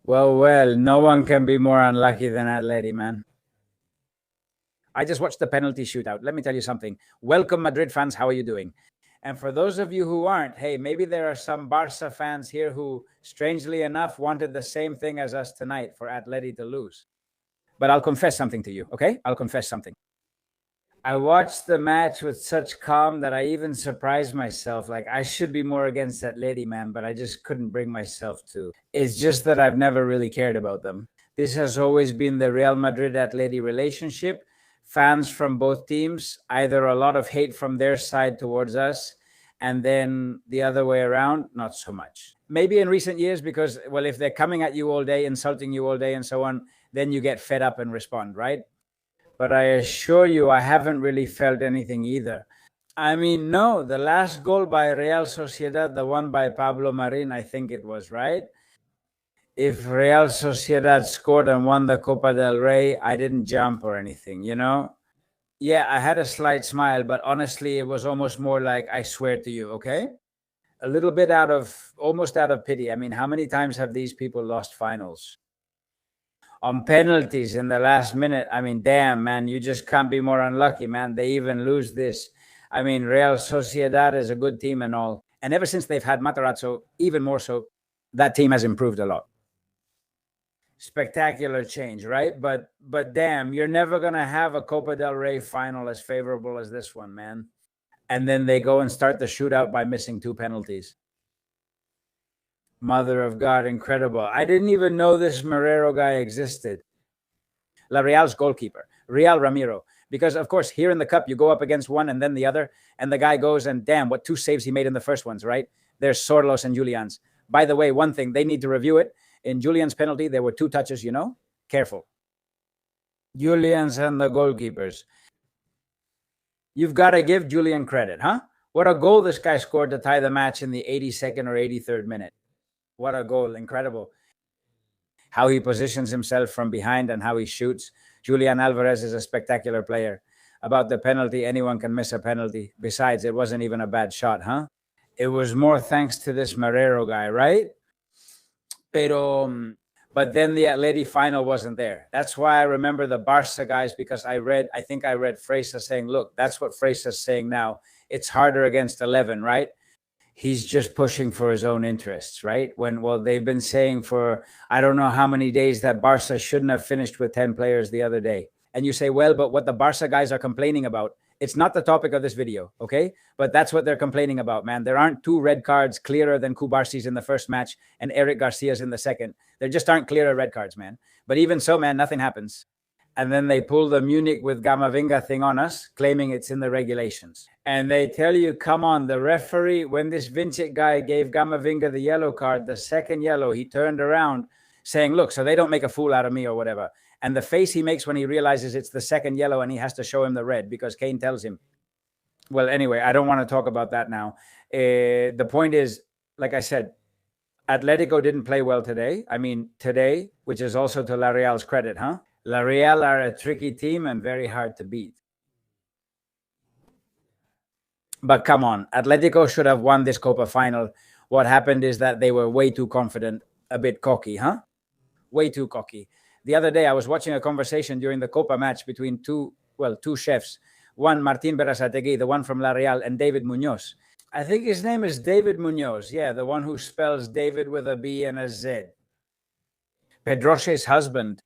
Well, no one can be more unlucky than Atleti, man. I just watched the penalty shootout. Let me tell you something. Welcome, Madrid fans. How are you doing? And for those of you who aren't, hey, maybe there are some Barca fans here who, strangely enough, wanted the same thing as us tonight for Atleti to lose. But I'll confess something to you, okay? I'll confess something. I watched the match with such calm that I even surprised myself. Like, I should be more against Atleti, man, but I just couldn't bring myself to. It's just that I've never really cared about them. This has always been the Real Madrid-Atleti relationship. Fans from both teams, either a lot of hate from their side towards us, and then the other way around, not so much. Maybe in recent years, because, well, if they're coming at you all day, insulting you all day, and so on, then you get fed up and respond, right? But I assure you, I haven't really felt anything either. I mean, no, the last goal by Real Sociedad, the one by Pablo Marin, I think it was, right? If Real Sociedad scored and won the Copa del Rey, I didn't jump or anything, you know? Yeah, I had a slight smile, but honestly, it was almost more like, I swear to you, okay? A little bit almost out of pity. I mean, how many times have these people lost finals? On penalties in the last minute, I mean, damn, man, you just can't be more unlucky, man. They even lose this. I mean, Real Sociedad is a good team and all. And ever since they've had Matarazzo, even more so, that team has improved a lot. Spectacular change, right? But damn, you're never gonna have a Copa del Rey final as favorable as this one, man. And then they go and start the shootout by missing 2 penalties. Mother of God, incredible. I didn't even know this Marrero guy existed. La Real's goalkeeper, Real Ramiro. Because, of course, here in the cup, you go up against one and then the other, and the guy goes and damn, what 2 saves he made in the first ones, right? There's Sorlos and Julian's. By the way, one thing, they need to review it. In Julian's penalty, there were 2 touches, you know? Careful. Julian's and the goalkeepers. You've got to give Julian credit, huh? What a goal this guy scored to tie the match in the 82nd or 83rd minute. What a goal. Incredible. How he positions himself from behind and how he shoots. Julian Alvarez is a spectacular player. About the penalty, anyone can miss a penalty. Besides, it wasn't even a bad shot, huh? It was more thanks to this Marrero guy, right? But then the Atleti final wasn't there. That's why I remember the Barca guys, because I think I read Freysa saying, look, that's what Freysa's saying now. It's harder against 11, right? He's just pushing for his own interests, right? Well, they've been saying for, I don't know how many days that Barca shouldn't have finished with 10 players the other day. And you say, well, but what the Barca guys are complaining about, it's not the topic of this video, okay? But that's what they're complaining about, man. There aren't 2 red cards clearer than Cubarsi's in the first match and Eric Garcia's in the second. There just aren't clearer red cards, man. But even so, man, nothing happens. And then they pull the Munich with Gamavinga thing on us, claiming it's in the regulations. And they tell you, come on, the referee, when this Vincic guy gave Gamavinga the yellow card, the second yellow, he turned around saying, look, so they don't make a fool out of me or whatever. And the face he makes when he realizes it's the second yellow and he has to show him the red because Kane tells him. Well, anyway, I don't want to talk about that now. The point is, like I said, Atletico didn't play well today. I mean, today, which is also to La Real's credit, huh? La Real are a tricky team and very hard to beat. But come on, Atletico should have won this Copa final. What happened is that they were way too confident, a bit cocky, huh? Way too cocky. The other day, I was watching a conversation during the Copa match between two chefs. One, Martin Berasategui, the one from La Real, and David Munoz. I think his name is David Munoz. Yeah, the one who spells David with a B and a Z. Pedroche's husband.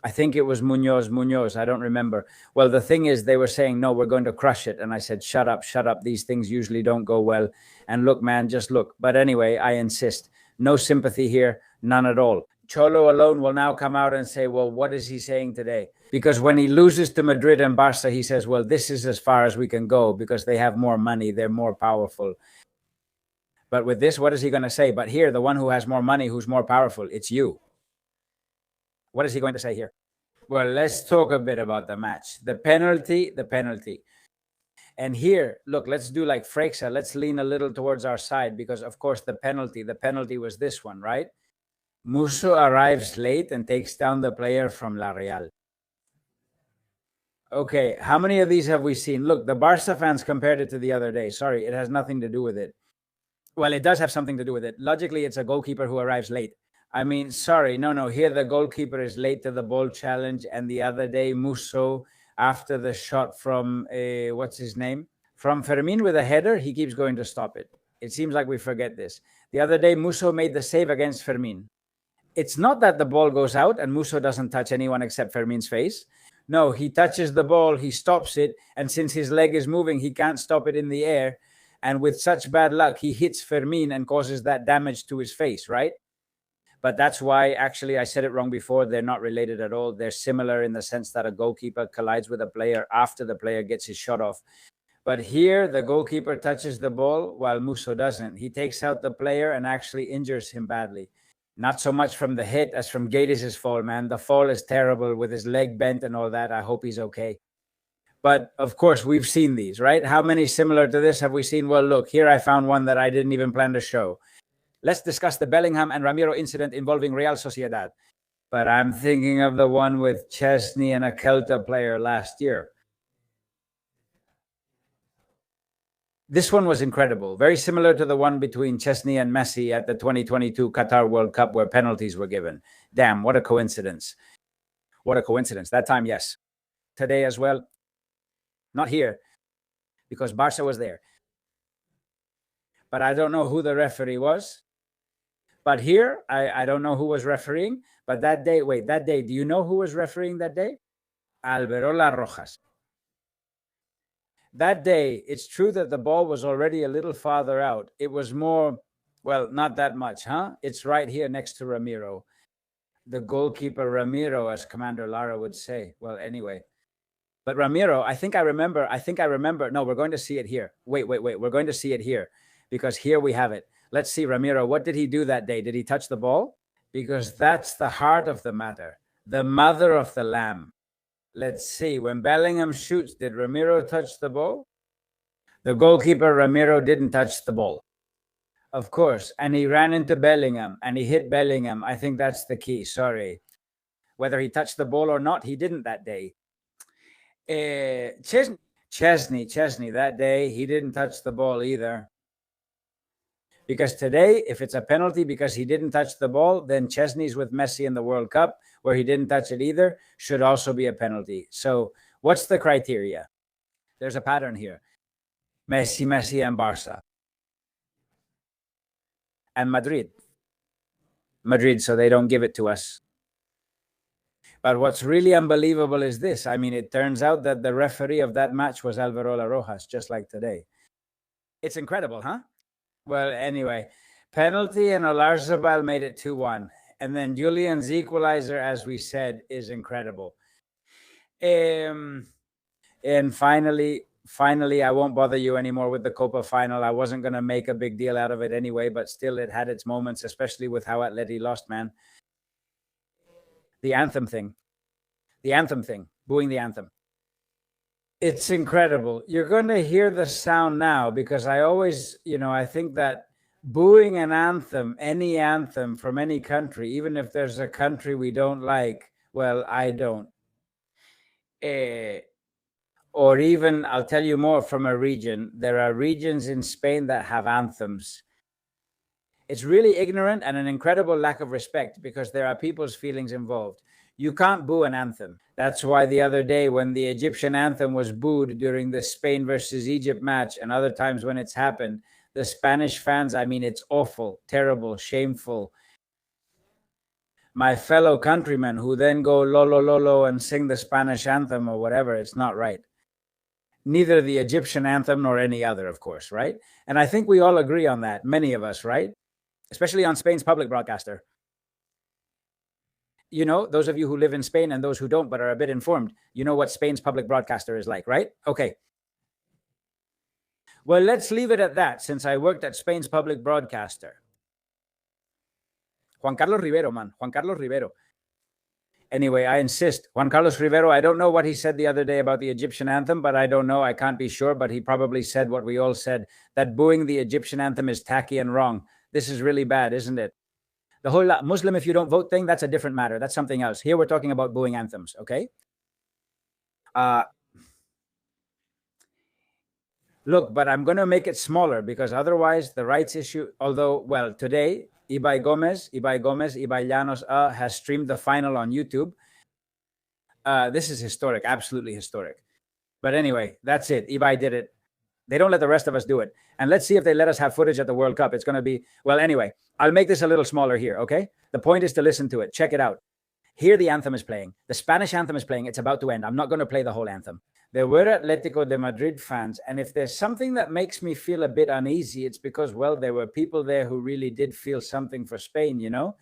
I think it was Munoz. I don't remember. Well, the thing is, they were saying, no, we're going to crush it. And I said, shut up. These things usually don't go well. And look, man, just look. But anyway, I insist. No sympathy here. None at all. Cholo alone will now come out and say, well, what is he saying today? Because when he loses to Madrid and Barca, he says, well, this is as far as we can go because they have more money. They're more powerful. But with this, what is he going to say? But here, the one who has more money, who's more powerful, it's you. What is he going to say here? Well, let's talk a bit about the match. The penalty. And here, look, let's do like Freixa. Let's lean a little towards our side because, of course, the penalty was this one, right? Musso arrives late and takes down the player from La Real. Okay, how many of these have we seen? Look, the Barca fans compared it to the other day. Sorry, it has nothing to do with it. Well, it does have something to do with it. Logically, it's a goalkeeper who arrives late. I mean, sorry, no. Here the goalkeeper is late to the ball challenge, and the other day Musso, after the shot from what's his name, from Fermin with a header, he keeps going to stop it. It seems like we forget this. The other day Musso made the save against Fermin. It's not that the ball goes out and Musso doesn't touch anyone except Fermin's face. No, he touches the ball, he stops it, and since his leg is moving, he can't stop it in the air. And with such bad luck, he hits Fermin and causes that damage to his face, right? But that's why, actually, I said it wrong before. They're not related at all. They're similar in the sense that a goalkeeper collides with a player after the player gets his shot off. But here, the goalkeeper touches the ball while Musso doesn't. He takes out the player and actually injures him badly. Not so much from the hit as from Gades' fall, man. The fall is terrible with his leg bent and all that. I hope he's okay. But of course, we've seen these, right? How many similar to this have we seen? Well, look, here I found one that I didn't even plan to show. Let's discuss the Bellingham and Ramiro incident involving Real Sociedad. But I'm thinking of the one with Chesney and a Celta player last year. This one was incredible. Very similar to the one between Chesney and Messi at the 2022 Qatar World Cup where penalties were given. Damn, what a coincidence. What a coincidence. That time, yes. Today as well. Not here, because Barca was there. But I don't know who the referee was. But here, I don't know who was refereeing. But that day, do you know who was refereeing that day? Alberola Rojas. That day, it's true that the ball was already a little farther out. It was more, well, not that much, huh? It's right here next to Ramiro. The goalkeeper Ramiro, as Commander Lara would say. Well, anyway. But Ramiro, I think I remember. No, we're going to see it here. Wait. We're going to see it here because here we have it. Let's see, Ramiro, what did he do that day? Did he touch the ball? Because that's the heart of the matter, the mother of the lamb. Let's see. When Bellingham shoots, did Ramiro touch the ball? The goalkeeper, Ramiro, didn't touch the ball. Of course. And he ran into Bellingham and he hit Bellingham. I think that's the key. Sorry. Whether he touched the ball or not, he didn't that day. Chesney, that day, he didn't touch the ball either. Because today, if it's a penalty because he didn't touch the ball, then Chesney's with Messi in the World Cup, where he didn't touch it either, should also be a penalty. So what's the criteria? There's a pattern here. Messi, and Barca. And Madrid, so they don't give it to us. But what's really unbelievable is this. I mean, it turns out that the referee of that match was Alberola Rojas, just like today. It's incredible, huh? Well, anyway, penalty and Olarzabal made it 2-1. And then Julian's equalizer, as we said, is incredible. And finally, I won't bother you anymore with the Copa final. I wasn't going to make a big deal out of it anyway, but still it had its moments, especially with how Atleti lost, man. The anthem thing, booing the anthem. It's incredible. You're going to hear the sound now because I always, I think that booing an anthem, any anthem from any country, even if there's a country we don't like, well, I don't. Or even, I'll tell you more from a region. There are regions in Spain that have anthems. It's really ignorant and an incredible lack of respect because there are people's feelings involved. You can't boo an anthem. That's why the other day when the Egyptian anthem was booed during the Spain versus Egypt match and other times when it's happened, the Spanish fans, I mean, it's awful, terrible, shameful. My fellow countrymen who then go lolo lolo and sing the Spanish anthem or whatever, it's not right. Neither the Egyptian anthem nor any other, of course, right? And I think we all agree on that, many of us, right? Especially on Spain's public broadcaster. Those of you who live in Spain and those who don't but are a bit informed, you know what Spain's public broadcaster is like, right? Okay. Well, let's leave it at that since I worked at Spain's public broadcaster. Juan Carlos Rivero, man. Juan Carlos Rivero. Anyway, I insist. Juan Carlos Rivero, I don't know what he said the other day about the Egyptian anthem, but I don't know. I can't be sure, but he probably said what we all said, that booing the Egyptian anthem is tacky and wrong. This is really bad, isn't it? The whole Muslim if you don't vote thing, that's a different matter. That's something else. Here we're talking about booing anthems, okay? Look, but I'm going to make it smaller because otherwise the rights issue, although, well, today Ibai Llanos has streamed the final on YouTube. This is historic, absolutely historic. But anyway, that's it. Ibai did it. They don't let the rest of us do it. And let's see if they let us have footage at the World Cup. It's going to be, well, anyway, I'll make this a little smaller here, okay? The point is to listen to it. Check it out. Here the anthem is playing. The Spanish anthem is playing. It's about to end. I'm not going to play the whole anthem. There were Atletico de Madrid fans. And if there's something that makes me feel a bit uneasy, it's because, well, there were people there who really did feel something for Spain, you know?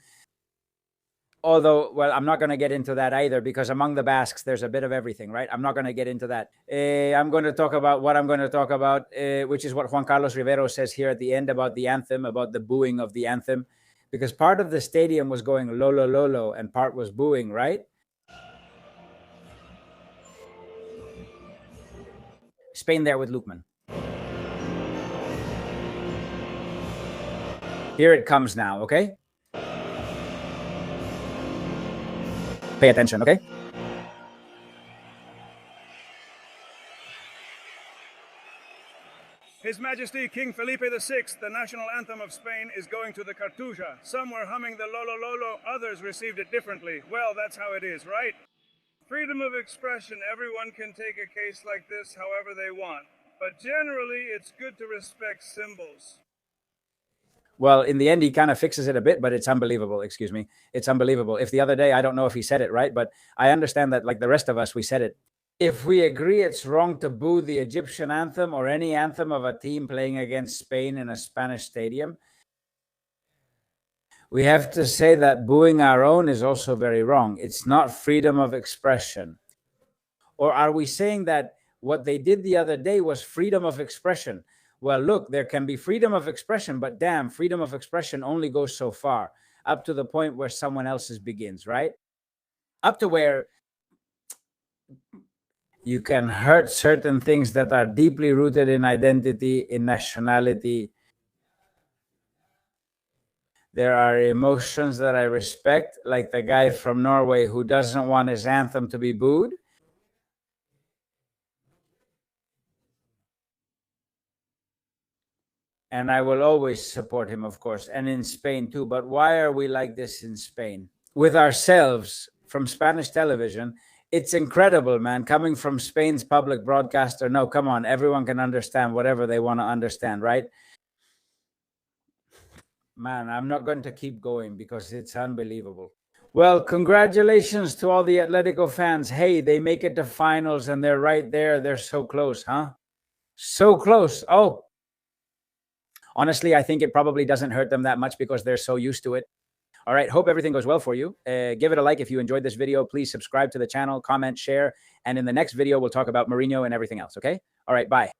Although, well, I'm not going to get into that either, because among the Basques, there's a bit of everything, right? I'm not going to get into that. I'm going to talk about what I'm going to talk about, which is what Juan Carlos Rivero says here at the end about the anthem, about the booing of the anthem, because part of the stadium was going Lolo Lolo and part was booing, right? Spain there with Lukman. Here it comes now, okay? Pay attention, okay? His Majesty King Felipe VI, the national anthem of Spain, is going to the Cartuja. Some were humming the Lolo Lolo, others received it differently. Well, that's how it is, right? Freedom of expression, everyone can take a case like this however they want. But generally, it's good to respect symbols. Well, in the end, he kind of fixes it a bit, but it's unbelievable. Excuse me. It's unbelievable. If the other day, I don't know if he said it right, but I understand that like the rest of us, we said it. If we agree it's wrong to boo the Egyptian anthem or any anthem of a team playing against Spain in a Spanish stadium, we have to say that booing our own is also very wrong. It's not freedom of expression. Or are we saying that what they did the other day was freedom of expression? Well, look, there can be freedom of expression, but damn, freedom of expression only goes so far, up to the point where someone else's begins, right? Up to where you can hurt certain things that are deeply rooted in identity, in nationality. There are emotions that I respect, like the guy from Norway who doesn't want his anthem to be booed. And I will always support him, of course, and in Spain too. But why are we like this in Spain? With ourselves, from Spanish television, it's incredible, man. Coming from Spain's public broadcaster, no, come on, everyone can understand whatever they want to understand, right? Man, I'm not going to keep going because it's unbelievable. Well, congratulations to all the Atletico fans. Hey, they make it to finals and they're right there. They're so close, huh? So close. Oh, honestly, I think it probably doesn't hurt them that much because they're so used to it. All right. Hope everything goes well for you. Give it a like if you enjoyed this video. Please subscribe to the channel, comment, share. And in the next video, we'll talk about Mourinho and everything else. Okay. All right. Bye.